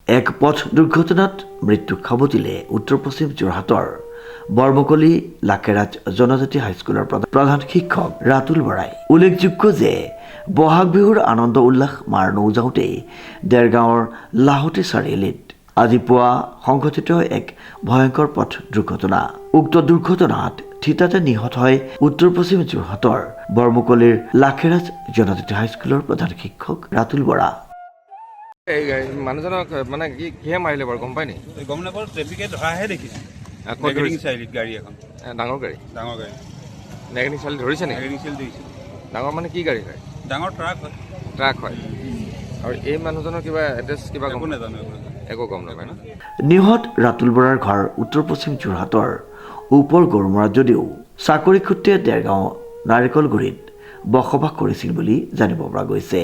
এক পথ দুৰ্ঘটনাত মৃত্যুক সাৱটিলে উত্তৰ পশ্চিম যোৰহাটৰ বৰমকলি লাকেৰাজ জনজাতি হাইস্কুলৰ প্ৰধান শিক্ষক ৰাতুল বৰাই। উল্লেখযোগ্য যে বহাগ বিহুৰ আনন্দ উল্লাস মাৰ নৌযাওঁতেই দেৰগাঁৱৰ লাহতি চাৰিআলিত আজি পুৱা সংঘটিত এক ভয়ংকৰ পথ দুৰ্ঘটনা। উক্ত দুৰ্ঘটনাত থিতাতে নিহত হয় উত্তৰ পশ্চিম যোৰহাটৰ বৰমকলিৰ লাখেৰাজ জনজাতি হাইস্কুলৰ প্ৰধান শিক্ষক ৰাতুল বৰা। এই মানুহজনক মানে কিহে মাৰিলে বাৰু গম পাই নি? গম নাপাওঁ, ট্ৰেফিকে ধৰাহে দেখিছোঁ। চাৰিআলিত গাড়ী এখন, ডাঙৰ গাড়ী নেগেটিভ চাইল ধৰিছে নেকি? ডাঙৰ মানে কি গাড়ী হয়? ডাঙৰ ট্ৰাক হয়। আৰু এই মানুহজনৰ কিবা এড্ৰেছ কিবা একো নাজানো, একো গম নাপায় ন? নিহত ৰাতুল বৰাৰ ঘৰ উত্তৰ পশ্চিম যোৰহাটৰ ওপৰ গড়মুৰা যদিও চাকৰি সূত্ৰে দেৰগাঁও নাৰিকলগুৰিত বসবাস কৰিছিল বুলি জানিব পৰা গৈছে।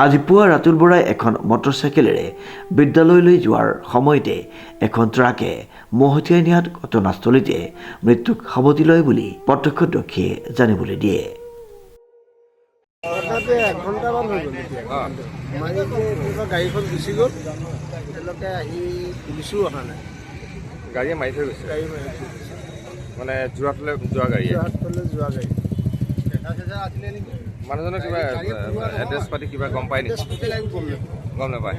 আজি পুৱা ৰাতুল বৰাই এখন মটৰচাইকেলেৰে বিদ্যালয়লৈ যোৱাৰ সময়তে এখন ট্ৰাকে মহতিয়াই নিয়াত ঘটনাস্থলীতে মৃত্যুক সাৱটি লয় বুলি প্ৰত্যক্ষদৰ্শীয়ে জানিবলৈ দিয়ে। এঘণ্টামান হৈ গ'ল, গাড়ীখন গুচি গ'ল, তেওঁলোকে আহি পুলিচো অহা নাই। গাড়ীয়ে মাৰি থৈ গৈছে, গাড়ী মাৰি মানে যোৰহাটলৈ যোৱা গাড়ী। যোৱা গাড়ী মানুহজনৰ কিবা এড্ৰেছ পাতি কিবা গম পায় নেকি? গম নাপায়।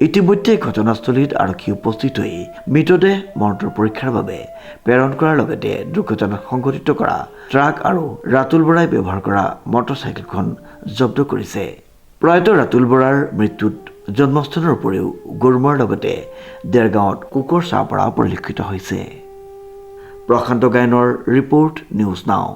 ইতিমধ্যে ঘটনাস্থলীত আৰক্ষী উপস্থিত হৈ মৃতদেহ মৰণোত্তৰ পৰীক্ষাৰ বাবে প্ৰেৰণ কৰাৰ লগতে দুৰ্ঘটনাত সংঘটিত কৰা ট্ৰাক আৰু ৰাতুল বৰাই ব্যৱহাৰ কৰা মটৰচাইকেলখন জব্দ কৰিছে। প্ৰয়াত ৰাতুল বৰাৰ মৃত্যুত জন্মস্থানৰ উপৰিও গড়মুৰাৰ লগতে দেৰগাঁৱত কুকুৰ চাহ পৰা পৰিলক্ষিত হৈছে। প্ৰশান্ত গায়নৰ ৰিপৰ্ট, নিউজ নাও।